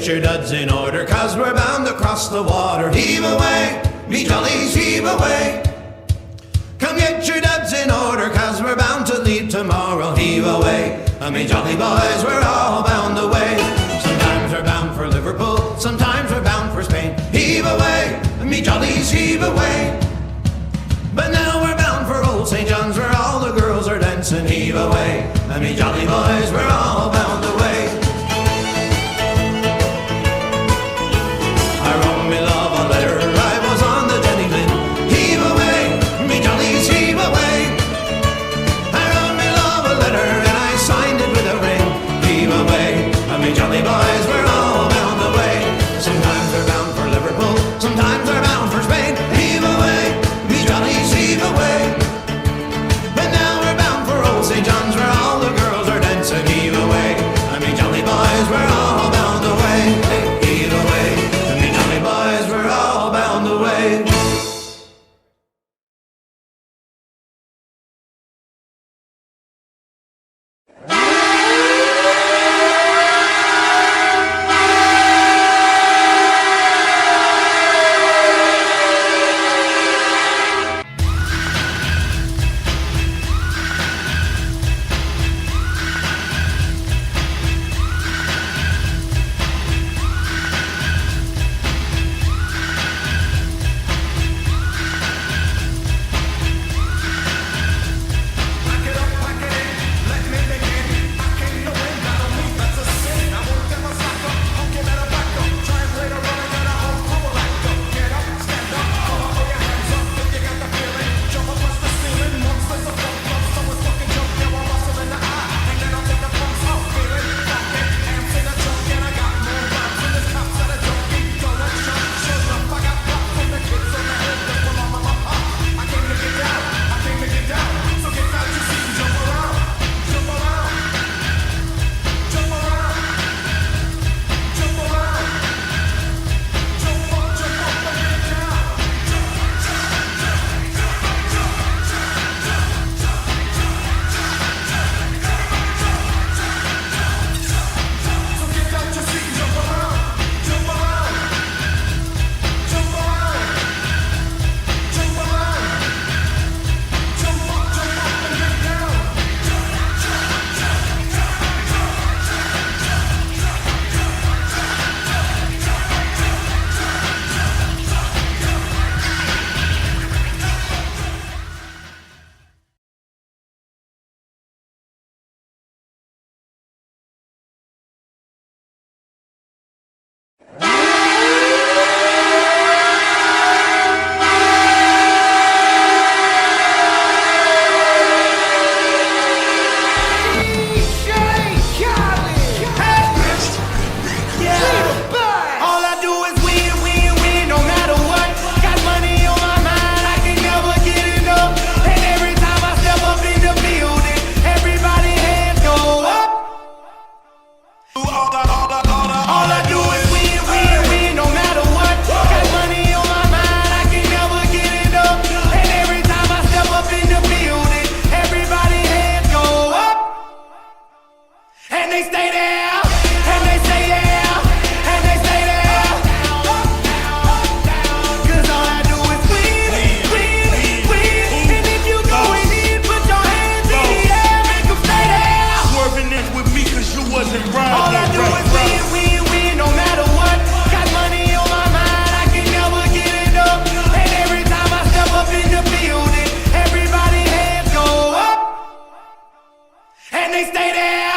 your duds in order, 'cause we're bound to cross the water. Heave away, me jollies, heave away. Come get your duds in order, 'cause we're bound to leave tomorrow. Heave away, me jolly boys, we're all bound away. Sometimes we're bound for Liverpool, sometimes we're bound for Spain. Heave away, me jollies, heave away. But now we're bound for old St. John's, where all the girls are dancing. Heave away, me jolly boys, we're all bound away. I wrote me love a letter, I was on the Jenny Lynn. Heave away, me jollies, heave away. I wrote me love a letter and I signed it with a ring. Heave away, me jolly boys, we're all bound away. Sometimes we're bound for Liverpool, sometimes we're bound for Spain. Heave away, me jollies, heave away. But now we're bound for old St. John's, where all the girls are dancing. Heave away, me jolly boys, we're all bound away. Heave away, me jolly boys, we're all bound away. and they stay there.